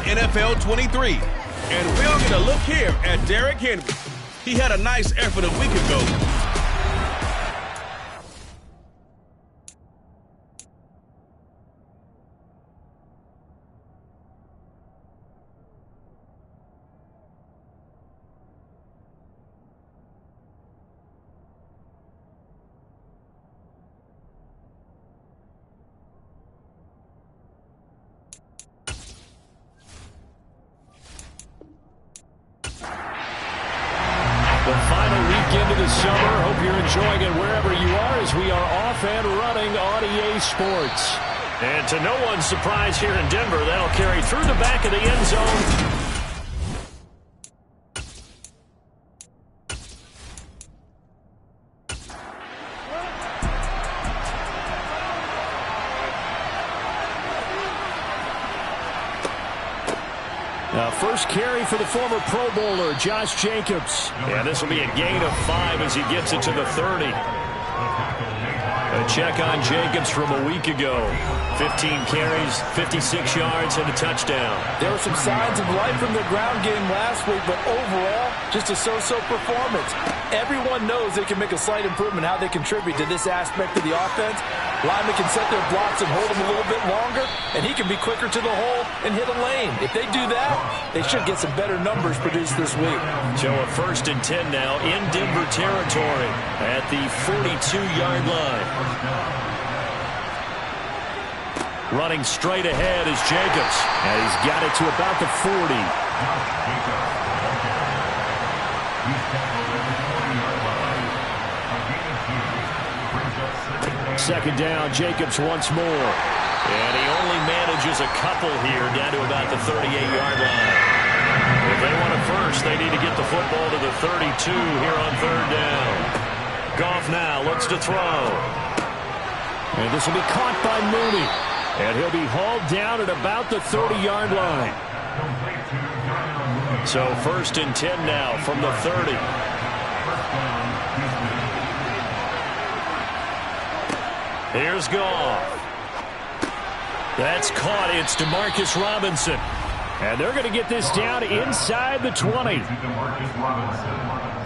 NFL 23. And we'll get a look here at Derrick Henry. He had a nice effort a week ago. The final weekend of the summer. Hope you're enjoying it wherever you are as we are off and running on EA Sports. And to no one's surprise here in Denver, that'll carry through the back of the end zone. First carry for the former Pro Bowler, Josh Jacobs. Yeah, this will be a gain of 5 as he gets it to the 30. A check on Jacobs from a week ago. 15 carries, 56 yards, and a touchdown. There were some signs of life from the ground game last week, but overall, just a so-so performance. Everyone knows they can make a slight improvement how they contribute to this aspect of the offense. Linemen can set their blocks and hold them a little bit longer, and he can be quicker to the hole and hit a lane. If they do that, they should get some better numbers produced this week. So a 1st and 10 now in Denver territory at the 42-yard line. Running straight ahead is Jacobs. And he's got it to about the 40. Second down, Jacobs once more. And he only manages a couple here down to about the 38-yard line. If they want a first, they need to get the football to the 32 here on 3rd down. Goff now looks to throw. And this will be caught by Mooney. And he'll be hauled down at about the 30-yard line. So 1st and 10 now from the 30. Here's Goff. That's caught. It's DeMarcus Robinson. And they're going to get this down inside the 20.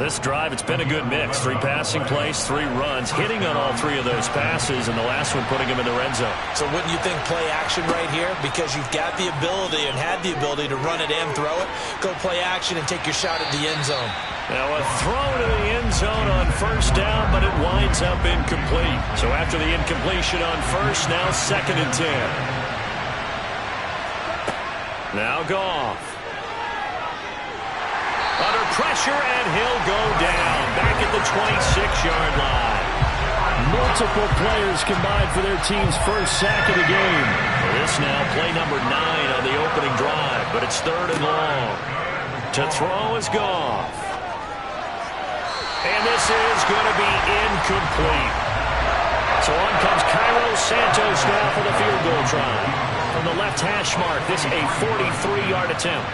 This drive, it's been a good mix. 3 passing plays, 3 runs, hitting on all 3 of those passes, and the last one putting him in the red zone. So wouldn't you think play action right here? Because you've got the ability and had the ability to run it and throw it. Go play action and take your shot at the end zone. Now a throw to the end zone on 1st down, but it winds up incomplete. So after the incompletion on 1st, now 2nd and 10. Now Goff. Under pressure, and he'll go down. Back at the 26-yard line. Multiple players combined for their team's first sack of the game. This now play number 9 on the opening drive, but it's 3rd and long. To throw is Goff. And this is going to be incomplete. So on comes Cairo Santos now for the field goal try. From the left hash mark, this a 43-yard attempt.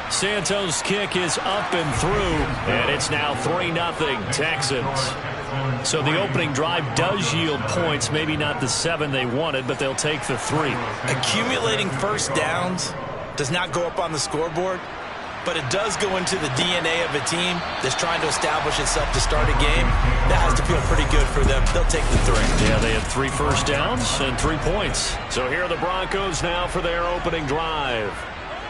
Santos' kick is up and through, and it's now 3-0 Texans. So the opening drive does yield points, maybe not the 7 they wanted, but they'll take the 3. Accumulating first downs does not go up on the scoreboard, but it does go into the DNA of a team that's trying to establish itself to start a game. That has to feel pretty good for them. They'll take the 3. Yeah, they had 3 first downs and 3 points. So here are the Broncos now for their opening drive.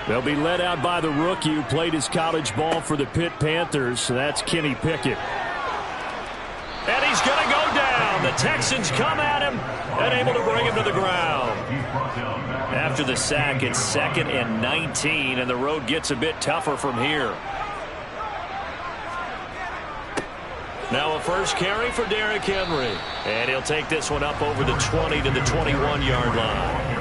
They'll be led out by the rookie who played his college ball for the Pitt Panthers. That's Kenny Pickett. And he's going to go down. The Texans come at him and able to bring him to the ground. After the sack, it's 2nd and 19, and the road gets a bit tougher from here. Now a first carry for Derrick Henry. And he'll take this one up over the 20 to the 21-yard line.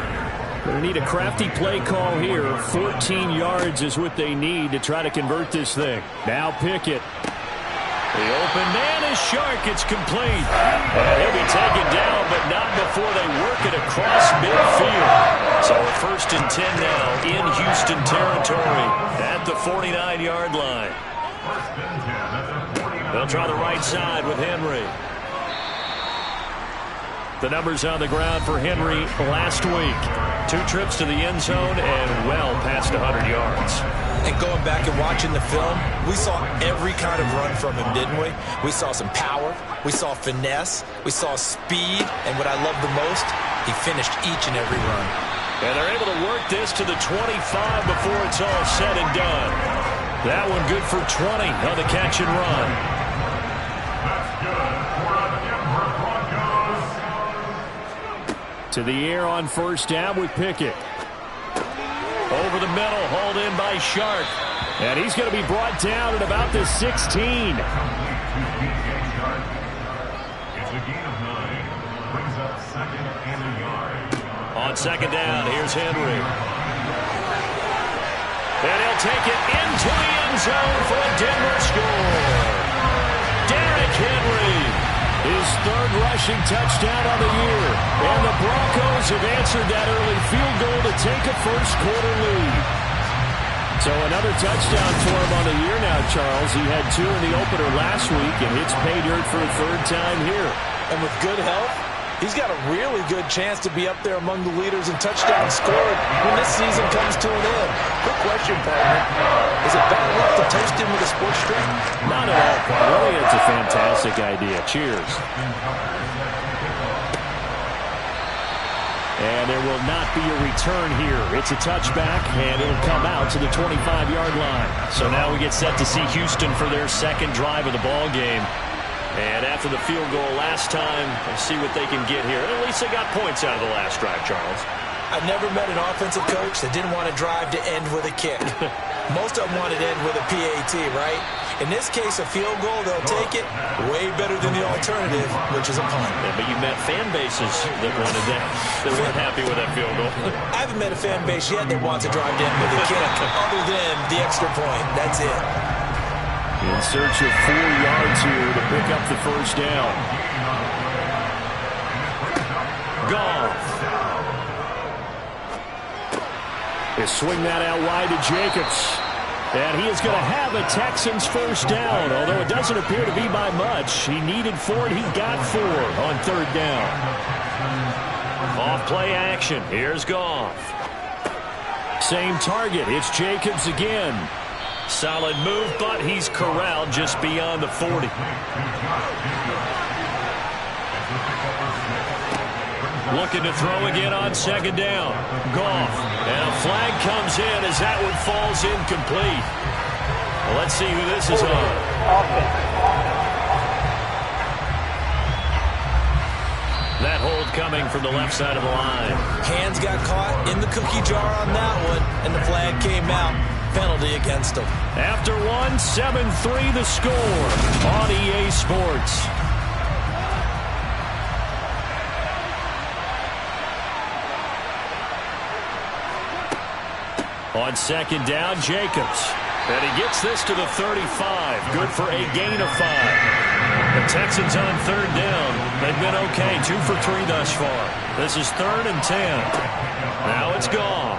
They need a crafty play call here. 14 yards is what they need to try to convert this thing. Now Pickett. The open man is Shark. It's complete. And he'll be taken down, but not before they work it across midfield. So a 1st and 10 now in Houston territory at the 49-yard line. They'll try the right side with Henry. The numbers on the ground for Henry last week. 2 trips to the end zone and well past 100 yards. And going back and watching the film, we saw every kind of run from him, didn't we? We saw some power, we saw finesse, we saw speed, and what I love the most, he finished each and every run. And they're able to work this to the 25 before it's all said and done. That one good for 20 on the catch and run. To the air on first down with Pickett. Over the middle, hauled in by Sharp. And he's going to be brought down at about the 16. It's a gain of 9. Brings up 2nd and a yard. On 2nd down, here's Henry. And he'll take it into the end zone for a Denver score. Derrick Henry, his 3rd rushing touchdown on the year. And the Broncos have answered that early field goal to take a first-quarter lead. So another touchdown for him on the year now, Charles. He had 2 in the opener last week, and hits pay dirt for a 3rd time here. And with good health, he's got a really good chance to be up there among the leaders in touchdowns scored when this season comes to an end. Quick question, partner. Is it bad enough to toast him with a sports drink? Not at all, partner. It's a fantastic idea. Cheers. And there will not be a return here. It's a touchback, and it'll come out to the 25-yard line. So now we get set to see Houston for their 2nd drive of the ball game. And after the field goal last time, we'll see what they can get here. And at least they got points out of the last drive, Charles. I've never met an offensive coach that didn't want to drive to end with a kick. Most of them wanted to end with a PAT, right? In this case, a field goal, they'll take it way better than the alternative, which is a punt. Yeah, but you met fan bases that wanted that, that weren't happy with that field goal. I haven't met a fan base yet that wants to drive to end with a kick, other than the extra point. That's it. In search of 4 yards here to pick up the first down. Goff. They swing that out wide to Jacobs. And he is going to have a Texans first down, although it doesn't appear to be by much. He needed 4, and he got 4 on 3rd down. Off play action. Here's Goff. Same target. It's Jacobs again. Solid move, but he's corralled just beyond the 40. Looking to throw again on 2nd down. Goff. And a flag comes in as that one falls incomplete. Well, let's see who this is on. That hold coming from the left side of the line. Hands got caught in the cookie jar on that one, and the flag came out. Penalty against him. After 1, 7-3 the score on EA Sports. On 2nd down, Jacobs. And he gets this to the 35. Good for a gain of 5. The Texans on 3rd down. They've been okay. 2 for 3 thus far. This is 3rd and 10. Now it's Goff.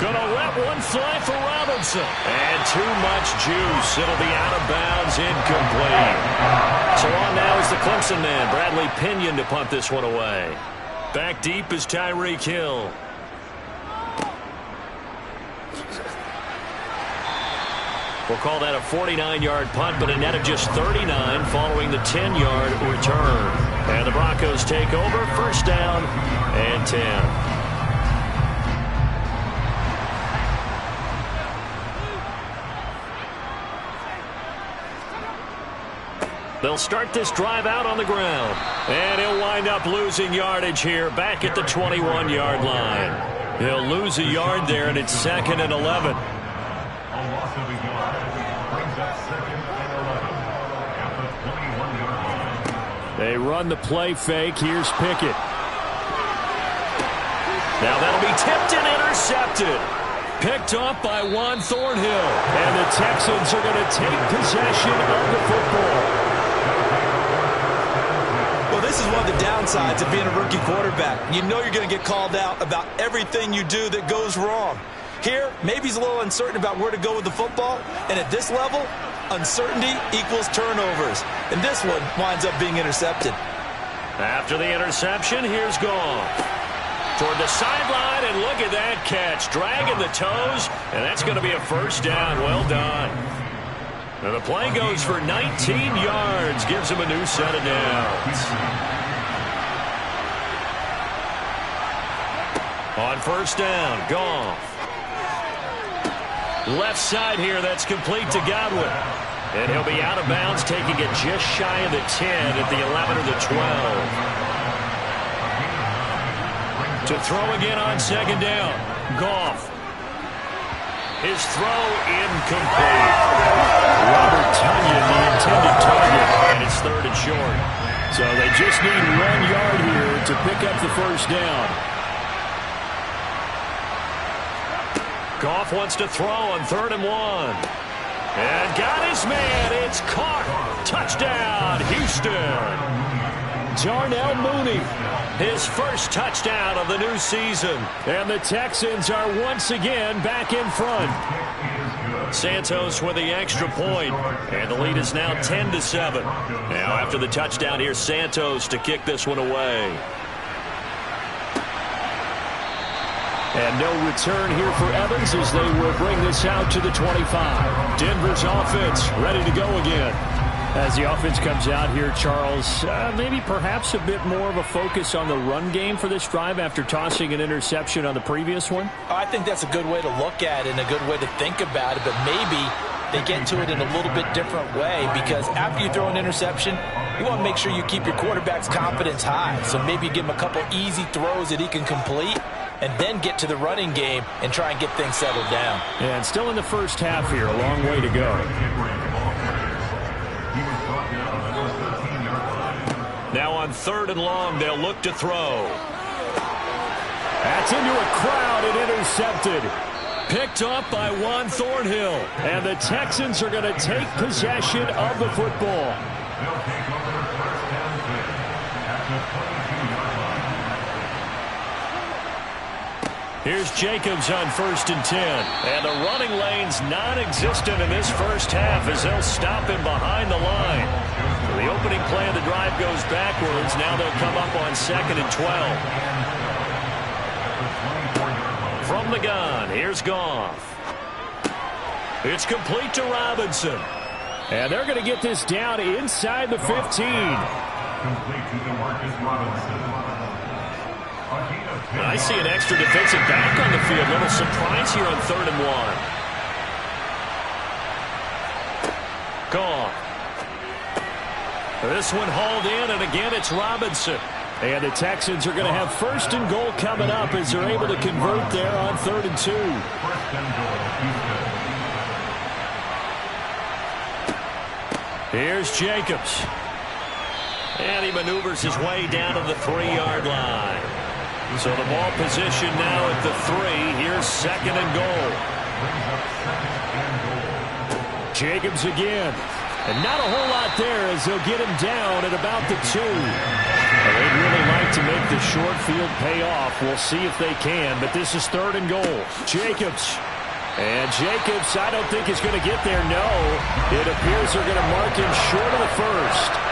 Gonna let one fly for Robinson. And too much juice. It'll be out of bounds, incomplete. So on now is the Clemson man, Bradley Pinion, to punt this one away. Back deep is Tyreek Hill. We'll call that a 49-yard punt, but a net of just 39 following the 10-yard return. And the Broncos take over, 1st down and 10. They'll start this drive out on the ground. And he'll wind up losing yardage here back at the 21-yard line. He'll lose a yard there, and it's 2nd and 11. They run the play fake. Here's Pickett. Now that'll be tipped and intercepted. Picked up by Juan Thornhill. And the Texans are going to take possession of the football. Well, this is one of the downsides of being a rookie quarterback. You know you're going to get called out about everything you do that goes wrong. Here, maybe he's a little uncertain about where to go with the football. And at this level, uncertainty equals turnovers. And this one winds up being intercepted. After the interception, here's Goff. toward the sideline, and look at that catch. Dragging the toes, and that's going to be a first down. Well done. And the play goes for 19 yards. Gives him a new set of downs. On first down, Goff. Left side here, that's complete to Godwin. And he'll be out of bounds, taking it just shy of the 10 at the 11 or the 12. To throw again on second down, Goff. His throw incomplete. Robert Tonyan, the intended target, and it's third and short. So they just need 1 yard here to pick up the first down. Goff wants to throw on 3rd and 1. And got his man. It's caught. Touchdown, Houston. Darnell Mooney, his first touchdown of the new season. And the Texans are once again back in front. Santos with the extra point. And the lead is now 10-7. Now after the touchdown, here's Santos to kick this one away. And no return here for Evans as they will bring this out to the 25. Denver's offense ready to go again. As the offense comes out here, Charles, maybe perhaps a bit more of a focus on the run game for this drive after tossing an interception on the previous one? I think that's a good way to look at it and a good way to think about it, but maybe they get to it in a little bit different way, because after you throw an interception, you want to make sure you keep your quarterback's confidence high. So maybe give him a couple easy throws that he can complete, and then get to the running game and try and get things settled down. And still in the first half here, a long way to go. Now on 3rd and long, they'll look to throw. That's into a crowd and intercepted. Picked up by Juan Thornhill. And the Texans are going to take possession of the football. Here's Jacobs on 1st and 10. And the running lane's non-existent in this first half as they'll stop him behind the line. So the opening play of the drive goes backwards. Now they'll come up on 2nd and 12. From the gun, here's Goff. It's complete to Robinson. And they're going to get this down inside the 15. Complete to DeMarcus Robinson. I see an extra defensive back on the field. Little surprise here on 3rd and 1. Goff. This one hauled in, and again it's Robinson. And the Texans are going to have 1st and goal coming up as they're able to convert there on 3rd and 2. 1st and goal, Houston. Here's Jacobs. And he maneuvers his way down to the 3-yard line. So the ball position now at the 3. Here's 2nd and goal. Jacobs again. And not a whole lot there as they'll get him down at about the 2. Well, they'd really like to make the short field pay off. We'll see if they can, but this is 3rd and goal. Jacobs. And Jacobs, I don't think is going to get there. No. It appears they're going to mark him short of the 1st.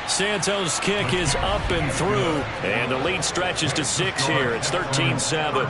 Santos' kick is up and through, and the lead stretches to 6 here. It's 13-7.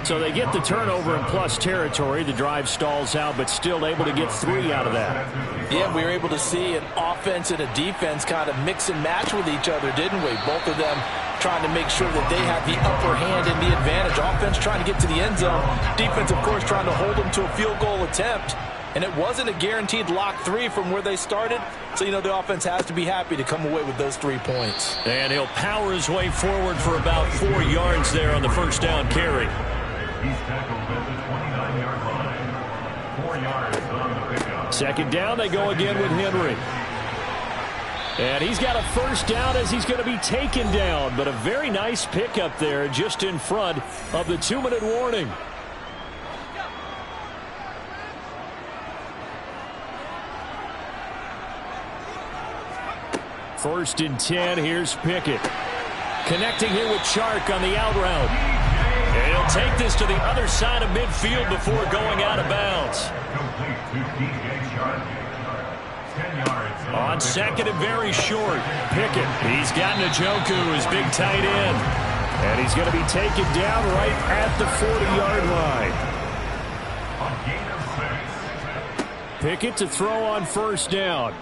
So they get the turnover in plus territory. The drive stalls out, but still able to get 3 out of that. Yeah, we were able to see an offense and a defense kind of mix and match with each other, didn't we? Both of them trying to make sure that they have the upper hand and the advantage. Offense trying to get to the end zone. Defense, of course, trying to hold them to a field goal attempt. And it wasn't a guaranteed lock 3 from where they started. So, you know, the offense has to be happy to come away with those 3 points. And he'll power his way forward for about 4 yards there on the first down carry. He's tackled at the 29-yard line. 4 yards on the pickup. 2nd down, they go again with Henry. And he's got a first down as he's going to be taken down. But a very nice pickup there just in front of the 2-minute warning. First and 10, here's Pickett. Connecting here with Chark on the out route. And he'll take this to the other side of midfield before going out of bounds. Complete to DJ Chark. 10 yards. On second and very short, Pickett. He's got Njoku, his big tight end. And he's going to be taken down right at the 40-yard line. A gain of 6. Pickett to throw on first down.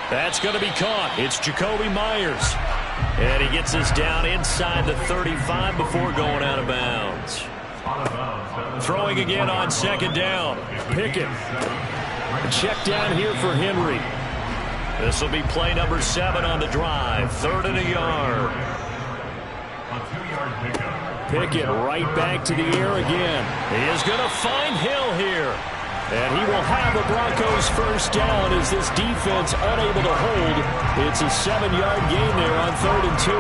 That's going to be caught. It's Jacoby Myers. And he gets us down inside the 35 before going out of bounds. Throwing again on second down. Pickett. Check down here for Henry. This will be play number 7 on the drive. 3rd and a yard. A 2-yard pickup. Pickett right back to the air again. He is going to find Hill here. And he will have a Broncos first down as this defense unable to hold. It's a 7-yard gain there on 3rd and 2.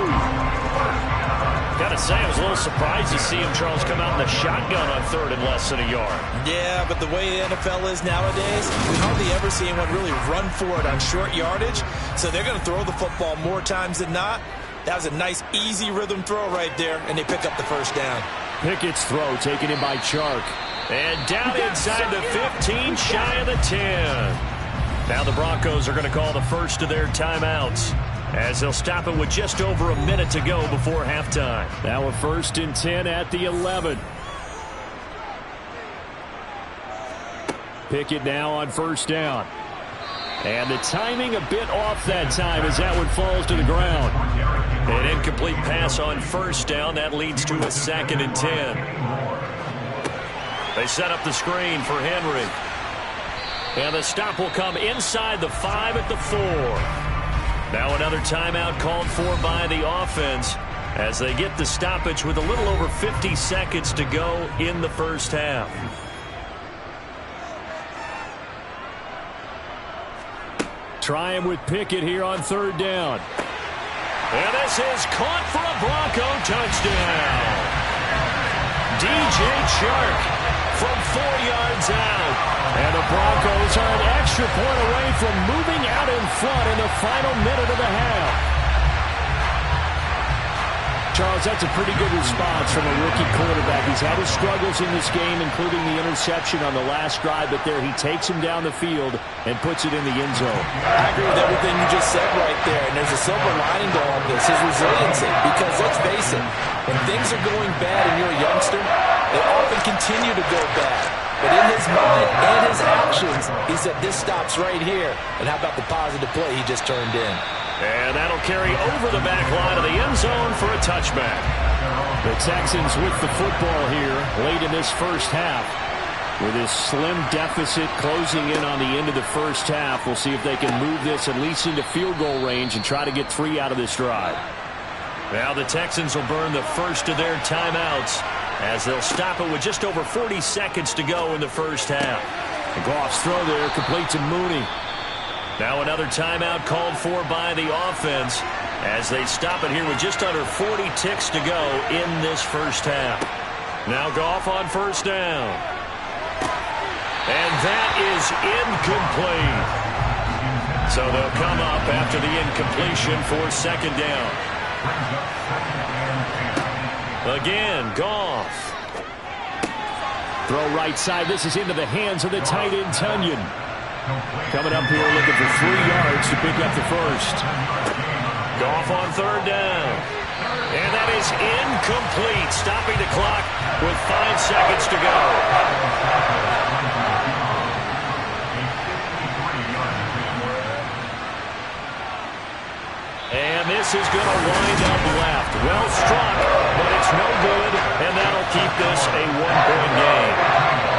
Got to say, I was a little surprised to see him, Charles, come out in the shotgun on 3rd and less than a yard. Yeah, but the way the NFL is nowadays, we hardly ever see anyone really run for it on short yardage. So they're going to throw the football more times than not. That was a nice, easy rhythm throw right there, and they pick up the first down. Pickett's throw taken in by Chark. And down inside the 15, shy of the 10. Now the Broncos are going to call the first of their timeouts, as they'll stop it with just over a minute to go before halftime. Now a 1st and 10 at the 11. Pickett now on first down. And the timing a bit off that time as that one falls to the ground. An incomplete pass on first down. That leads to a 2nd and 10. They set up the screen for Henry. And the stop will come inside the 5 at the 4. Now another timeout called for by the offense as they get the stoppage with a little over 50 seconds to go in the first half. Trying with Pickett here on 3rd down. And this is caught for a Bronco touchdown. DJ Chark from 4 yards out. And the Broncos are an extra point away from moving out in front in the final minute of the half. Charles, that's a pretty good response from a rookie quarterback. He's had his struggles in this game, including the interception on the last drive, but there he takes him down the field and puts it in the end zone. I agree with everything you just said right there, and there's a silver lining to all this, his resiliency. Because let's face it, when things are going bad and you're a youngster, they often continue to go bad. But in his mind and his actions, he said, this stops right here. And how about the positive play he just turned in? And that'll carry over the back line of the end zone for a touchback. The Texans with the football here late in this first half. With this slim deficit closing in on the end of the first half, we'll see if they can move this at least into field goal range and try to get 3 out of this drive. Now the Texans will burn the first of their timeouts as they'll stop it with just over 40 seconds to go in the first half. And Goff's throw there complete to Mooney. Now another timeout called for by the offense as they stop it here with just under 40 ticks to go in this first half. Now Goff on first down. And that is incomplete. So they'll come up after the incompletion for 2nd down. Again, Goff. Throw right side. This is into the hands of the tight end, Tunyon. Coming up here looking for 3 yards to pick up the first. Goff on 3rd down. And that is incomplete. Stopping the clock with 5 seconds to go. And this is going to wind up left. Well struck, but it's no good, and that'll keep this a 1-point game.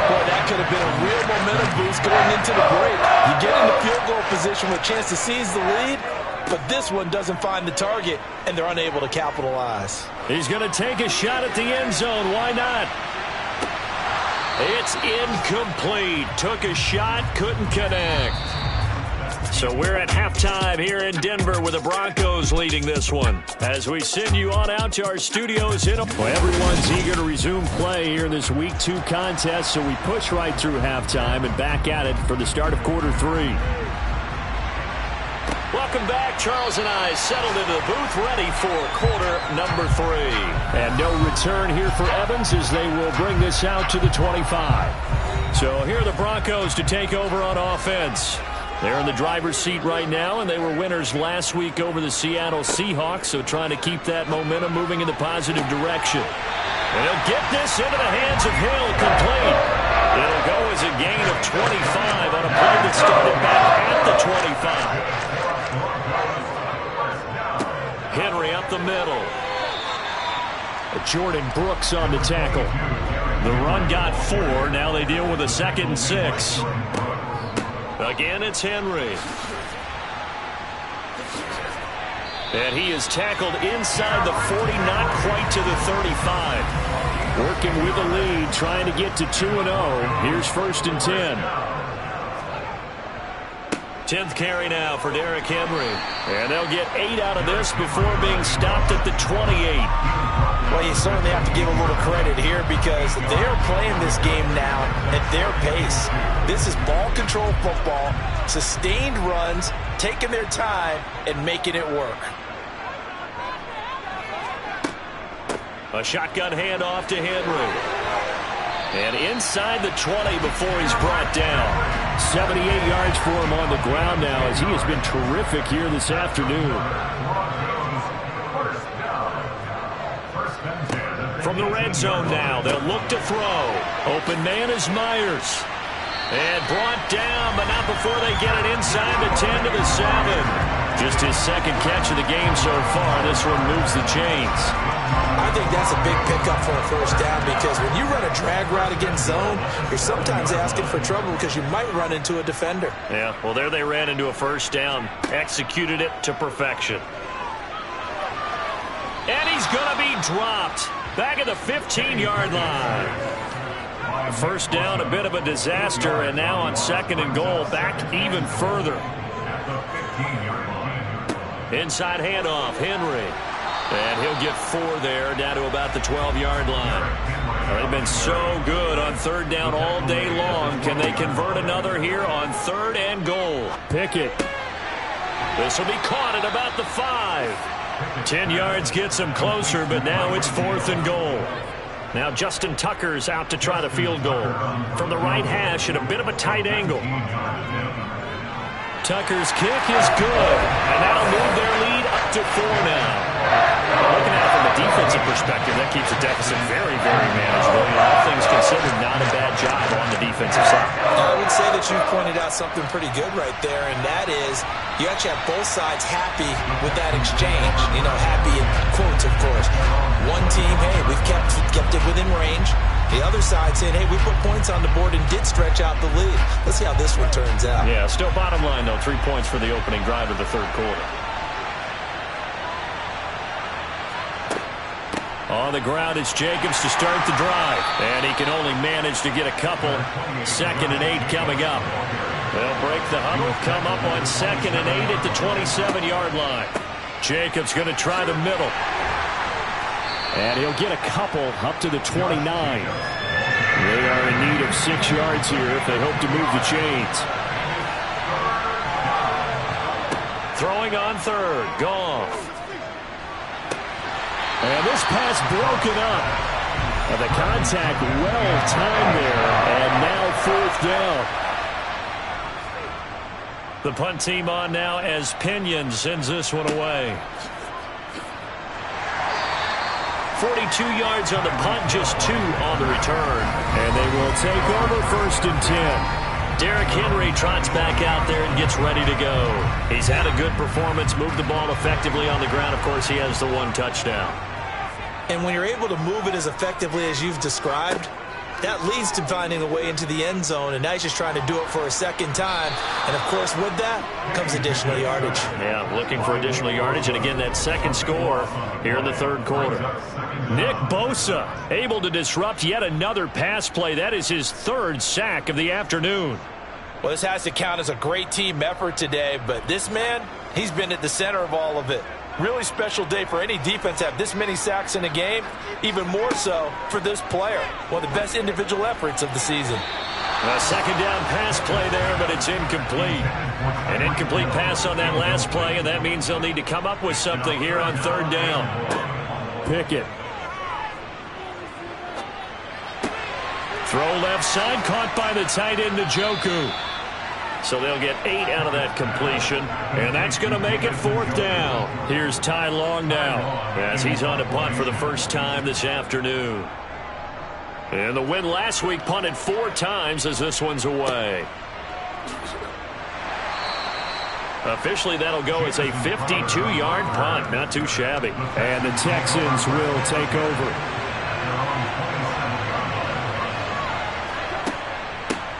Boy, that could have been a real momentum boost going into the break. You get into field goal position with a chance to seize the lead, but this one doesn't find the target, and they're unable to capitalize. He's going to take a shot at the end zone. Why not? It's incomplete. Took a shot, couldn't connect. So we're at halftime here in Denver with the Broncos leading this one. As we send you on out to our studios in well, everyone's eager to resume play here in this Week 2 contest, so we push right through halftime and back at it for the start of quarter 3. Well, Welcome back. Charles and I settled into the booth, ready for quarter number 3. And no return here for Evans as they will bring this out to the 25. So here are the Broncos to take over on offense. They're in the driver's seat right now, and they were winners last week over the Seattle Seahawks, so trying to keep that momentum moving in the positive direction. And he'll get this into the hands of Hill, complete. It'll go as a gain of 25 on a play that started back at the 25. Henry up the middle. Jordan Brooks on the tackle. The run got 4. Now they deal with a 2nd and 6. Again, it's Henry. And he is tackled inside the 40, not quite to the 35. Working with a lead, trying to get to 2-0. Here's 1st and 10. 10th carry now for Derrick Henry. And they'll get 8 out of this before being stopped at the 28. Well, you certainly have to give a little credit here because they're playing this game now at their pace. This is ball control football, sustained runs, taking their time, and making it work. A shotgun handoff to Henry. And inside the 20 before he's brought down. 78 yards for him on the ground now as he has been terrific here this afternoon. From the red zone now, they'll look to throw. Open man is Myers. And brought down, but not before they get it inside the 10 to the 7. Just his 2nd catch of the game so far. This one moves the chains. I think that's a big pickup for a 1st down because when you run a drag route against zone, you're sometimes asking for trouble because you might run into a defender. Yeah, well, there they ran into a 1st down. Executed it to perfection. And he's going to be dropped. Back at the 15-yard line. 1st down, a bit of a disaster, and now on 2nd and goal, back even further. Inside handoff, Henry. And he'll get 4 there, down to about the 12-yard line. They've been so good on 3rd down all day long. Can they convert another here on 3rd and goal? Pickett. This will be caught at about the 5. 10 yards gets him closer, but now it's 4th and goal. Now Justin Tucker's out to try the field goal. From the right hash at a bit of a tight angle. Tucker's kick is good, and that'll move their lead up to 4 now. Looking at it from a defensive perspective, that keeps the deficit very, very manageable. All things considered, not a bad job on the defensive side. I would say that you pointed out something pretty good right there, and that is you actually have both sides happy with that exchange. You know, happy in quotes, of course. One team, hey, we've kept it within range. The other side saying, hey, we put points on the board and did stretch out the lead. Let's see how this one turns out. Yeah, still bottom line, though, 3 points for the opening drive of the 3rd quarter. On the ground, it's Jacobs to start the drive. And he can only manage to get a couple. 2nd and 8 coming up. They'll break the huddle, come up on 2nd and 8 at the 27-yard line. Jacobs going to try the middle. And he'll get a couple up to the 29. They are in need of 6 yards here if they hope to move the chains. Throwing on 3rd, Goff. And this pass broken up. And the contact well timed there. And now 4th down. The punt team on now as Pinion sends this one away. 42 yards on the punt, just 2 on the return. And they will take over 1st and 10. Derrick Henry trots back out there and gets ready to go. He's had a good performance, moved the ball effectively on the ground. Of course, he has the 1 touchdown. And when you're able to move it as effectively as you've described, that leads to finding a way into the end zone, and now he's just trying to do it for a 2nd time. And, of course, with that comes additional yardage. Yeah, looking for additional yardage, and again, that 2nd score here in the 3rd quarter. Nick Bosa able to disrupt yet another pass play. That is his 3rd sack of the afternoon. Well, this has to count as a great team effort today, but this man, he's been at the center of all of it. Really special day for any defense to have this many sacks in a game, even more so for this player. One of the best individual efforts of the season. A second down pass play there, but it's incomplete. An incomplete pass on that last play, and that means they'll need to come up with something here on third down. Pickett. Throw left side, caught by the tight end, Njoku. So they'll get 8 out of that completion, and that's going to make it fourth down. Here's Ty Long now, as he's on to punt for the first time this afternoon. And the win last week punted 4 times as this one's away. Officially, that'll go as a 52-yard punt. Not too shabby. And the Texans will take over.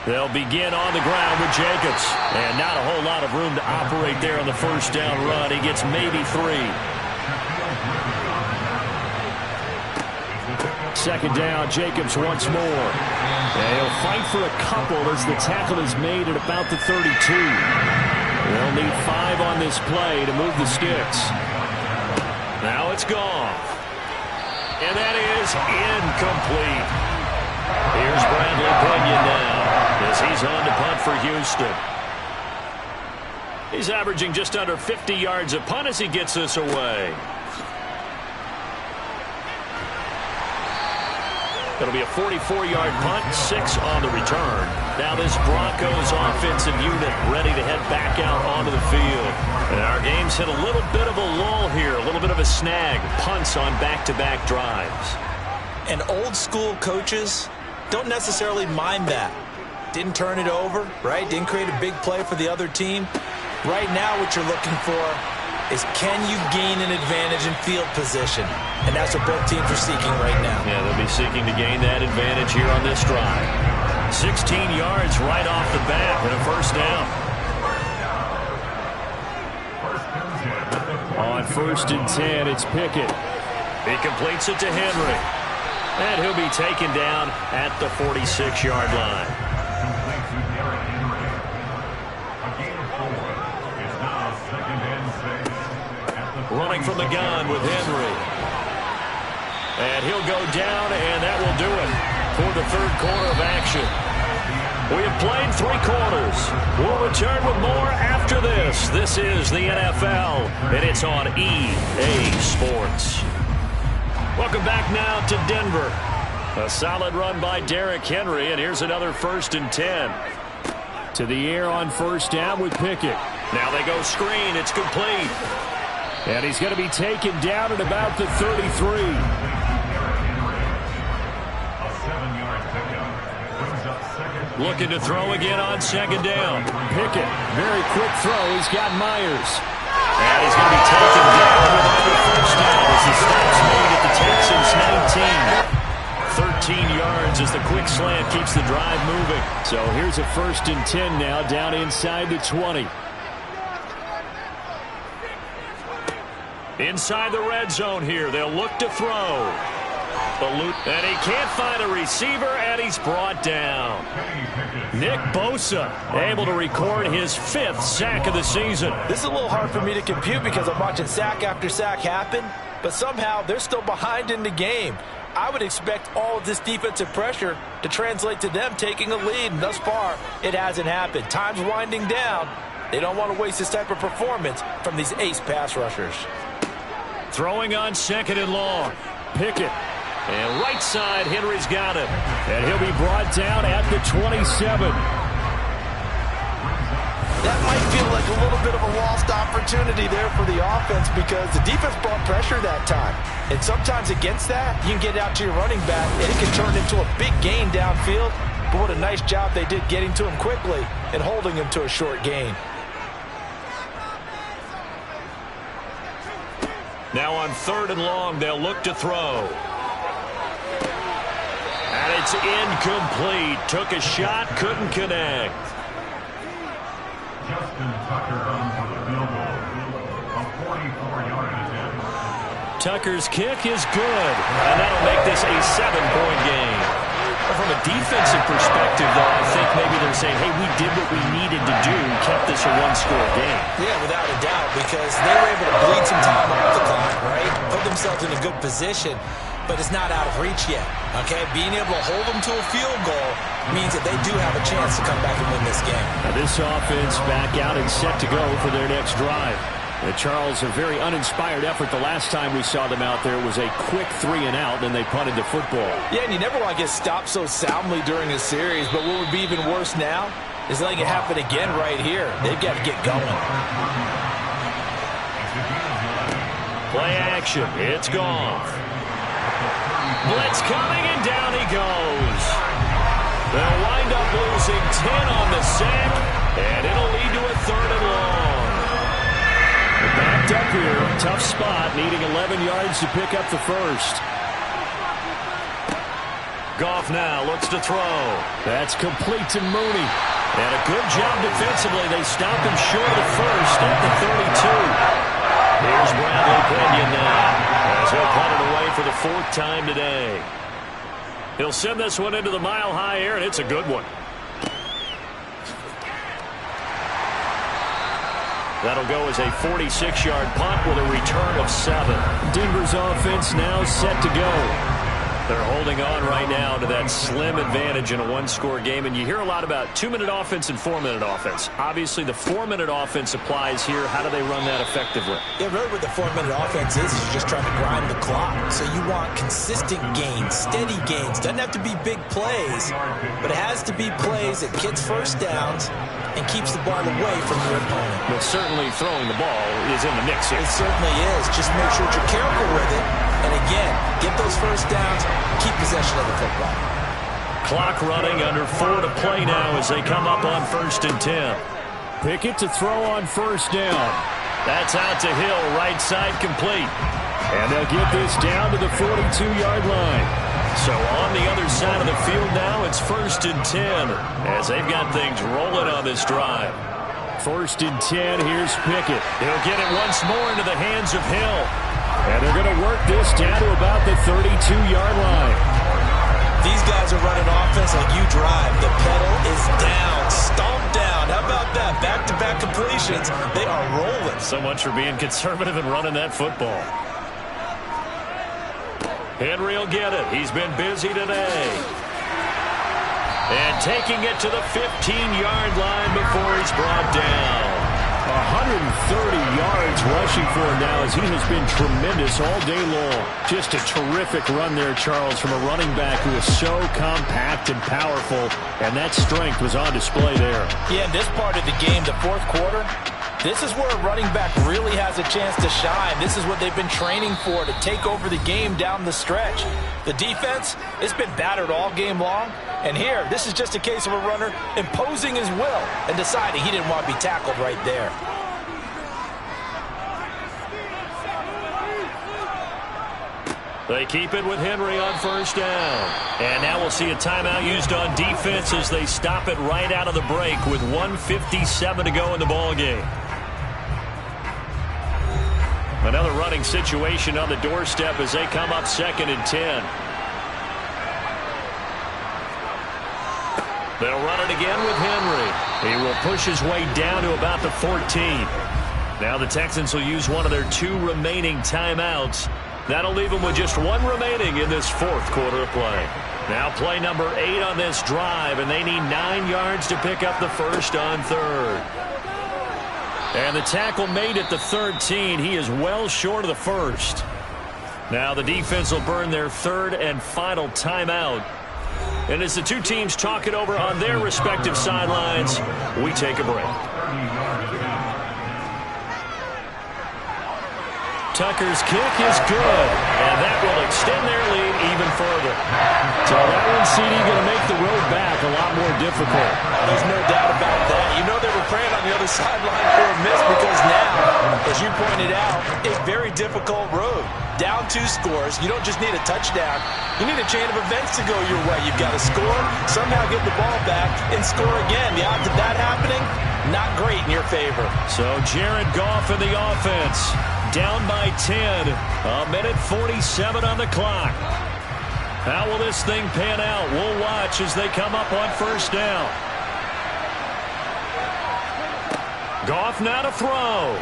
They'll begin on the ground with Jacobs. And not a whole lot of room to operate there on the first down run. He gets maybe 3. Second down, Jacobs once more. And he'll fight for a couple as the tackle is made at about the 32. They'll need 5 on this play to move the sticks. Now it's gone. And that is incomplete. Here's Bradley Bunyan now as he's on to punt for Houston. He's averaging just under 50 yards a punt as he gets this away. It'll be a 44-yard punt, 6 on the return. Now this Broncos offensive unit ready to head back out onto the field. And our game's hit a little bit of a lull here, a little bit of a snag. Punts on back-to-back drives. And old-school coaches don't necessarily mind that. Didn't turn it over, right? Didn't create a big play for the other team. Right now what you're looking for is can you gain an advantage in field position? And that's what both teams are seeking right now. Yeah, they'll be seeking to gain that advantage here on this drive. 16 yards right off the bat and a first down. On 1st and 10, it's Pickett. He completes it to Henry. And he'll be taken down at the 46-yard line. Running from the gun with Henry. And he'll go down, and that will do it for the third quarter of action. We have played 3 quarters. We'll return with more after this. This is the NFL, and it's on EA Sports. Welcome back now to Denver. A solid run by Derrick Henry, and here's another 1st and 10. To the air on first down with Pickett. Now they go screen. It's complete. And he's going to be taken down at about the 33. Looking to throw again on second down. Pickett, very quick throw. He's got Myers. And he's going to be taken down with another first down as the stop's made at the Texans' 19. 13 yards as the quick slant keeps the drive moving. So here's a 1st and 10 now down inside the 20. Inside the red zone here. They'll look to throw. And he can't find a receiver, and he's brought down. Nick Bosa able to record his 5th sack of the season. This is a little hard for me to compute because I'm watching sack after sack happen, but somehow they're still behind in the game. I would expect all of this defensive pressure to translate to them taking a lead, and thus far, it hasn't happened. Time's winding down. They don't want to waste this type of performance from these ace pass rushers. Throwing on 2nd and long. Pickett. And right side, Henry's got it. And he'll be brought down at the 27. That might feel like a little bit of a lost opportunity there for the offense because the defense brought pressure that time. And sometimes against that, you can get out to your running back, and it can turn into a big gain downfield. But what a nice job they did getting to him quickly and holding him to a short gain. Now on 3rd and long, they'll look to throw. And it's incomplete. Took a shot, couldn't connect. Justin Tucker on for the field goal. A 44-yard attempt. Tucker's kick is good. And that'll make this a 7-point game. From a defensive perspective, though, I think maybe they're saying, hey, we did what we needed to do and kept this a 1-score game. Yeah, without a doubt, because they were able to bleed some time off the clock, right? Put themselves in a good position. but it's not out of reach yet. Okay, being able to hold them to a field goal means that they do have a chance to come back and win this game. Now this offense back out and set to go for their next drive. Charles, a very uninspired effort. The last time we saw them out there was a quick 3-and-out, and they punted the football. Yeah, and you never want to get stopped so soundly during a series, but what would be even worse now is letting it happen again right here. They've got to get going. Play action. It's Goff. Blitz coming, and down he goes. They'll wind up losing 10 on the sack, and it'll lead to a 3rd and long. Backed up here, tough spot, needing 11 yards to pick up the first. Goff now looks to throw. That's complete to Mooney. And a good job defensively. They stopped him short of the first at the 32. Here's Bradley Pinion now as he'll punt it away for the 4th time today. He'll send this one into the mile-high air, and it's a good one. That'll go as a 46-yard punt with a return of 7. Denver's offense now set to go. They're holding on right now to that slim advantage in a one-score game. And you hear a lot about 2-minute offense and 4-minute offense. Obviously, the 4-minute offense applies here. How do they run that effectively? Yeah, really what the 4-minute offense is you're just trying to grind the clock. So you want consistent gains, steady gains. Doesn't have to be big plays, but it has to be plays that gets first downs and keeps the ball away from your opponent. But certainly throwing the ball is in the mix here. It certainly is. Just make sure that you're careful with it. And again, get those first downs, keep possession of the football. Clock running, under 4 to play now as they come up on 1st and 10. Pickett to throw on 1st down. That's out to Hill, right side complete. And they'll get this down to the 42-yard line. So on the other side of the field now, it's 1st and 10 as they've got things rolling on this drive. 1st and 10, here's Pickett. He'll get it once more into the hands of Hill. And they're going to work this down to about the 32-yard line. These guys are running offense like you drive. The pedal is down, stomped down. How about that? Back-to-back completions. They are rolling. So much for being conservative and running that football. Henry will get it. He's been busy today. And taking it to the 15-yard line before he's brought down. 130 yards rushing for him now as he has been tremendous all day long. Just a terrific run there, Charles, from a running back who is so compact and powerful, and that strength was on display there. Yeah, in this part of the game, the 4th quarter, this is where a running back really has a chance to shine. This is what they've been training for, to take over the game down the stretch. The defense, it's been battered all game long. And here, this is just a case of a runner imposing his will and deciding he didn't want to be tackled right there. They keep it with Henry on 1st down. And now we'll see a timeout used on defense as they stop it right out of the break with 1:57 to go in the ball game. Another running situation on the doorstep as they come up 2nd and 10. They'll run it again with Henry. He will push his way down to about the 14. Now the Texans will use one of their 2 remaining timeouts. That'll leave them with just 1 remaining in this 4th quarter of play. Now play number 8 on this drive, and they need 9 yards to pick up the first on 3rd. And the tackle made at the 13. He is well short of the first. Now the defense will burn their 3rd and final timeout. And as the 2 teams talk it over on their respective sidelines, we take a break. Tucker's kick is good, and that will extend their lead even further. So that one, CD, going to make the road back a lot more difficult. There's no doubt about that. You know they were praying on the other sideline for a miss because now, as you pointed out, a very difficult road. Down 2 scores. You don't just need a touchdown. You need a chain of events to go your way. You've got to score, somehow get the ball back, and score again. The odds of that happening, not great in your favor. So Jared Goff in the offense. Down by 10. 1:47 on the clock. How will this thing pan out? We'll watch as they come up on 1st down. Goff now to throw.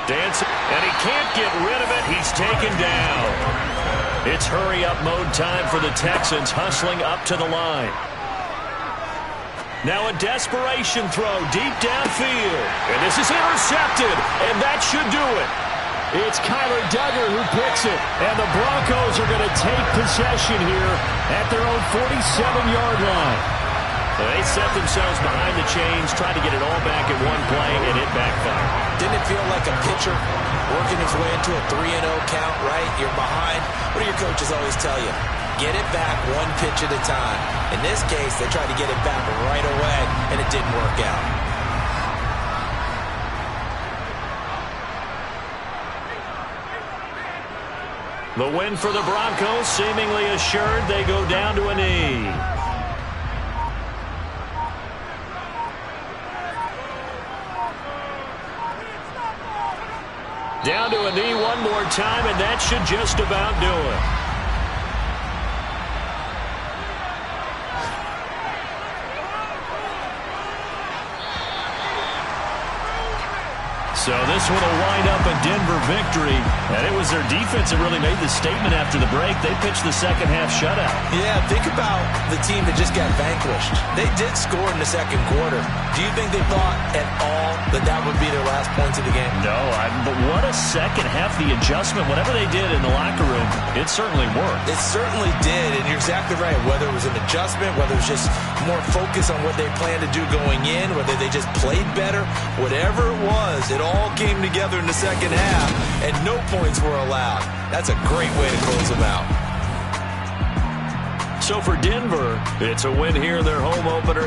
Dancing, and he can't get rid of it. He's taken down. It's hurry-up mode time for the Texans, hustling up to the line. Now a desperation throw deep downfield. And this is intercepted, and that should do it. It's Kyler Duggar who picks it, and the Broncos are going to take possession here at their own 47-yard line. They set themselves behind the chains, tried to get it all back in one play, and it backfired. Didn't it feel like a pitcher working his way into a 3-0 count, right? You're behind. What do your coaches always tell you? Get it back one pitch at a time. In this case, they tried to get it back right away, and it didn't work out. The win for the Broncos, seemingly assured. They go down to a knee. Down to a knee one more time, and that should just about do it. So this one will wind up a Denver victory, and it was their defense that really made the statement after the break. They pitched the second half shutout. Yeah, think about the team that just got vanquished. They did score in the second quarter. Do you think they thought at all that that would be their last points of the game? No, but what a second half. The adjustment, whatever they did in the locker room, it certainly worked. It certainly did, and you're exactly right. Whether it was an adjustment, whether it was just more focus on what they planned to do going in, whether they just played better, whatever it was, it all came together in the second half, and no points were allowed. That's a great way to close them out. So for Denver, it's a win here in their home opener.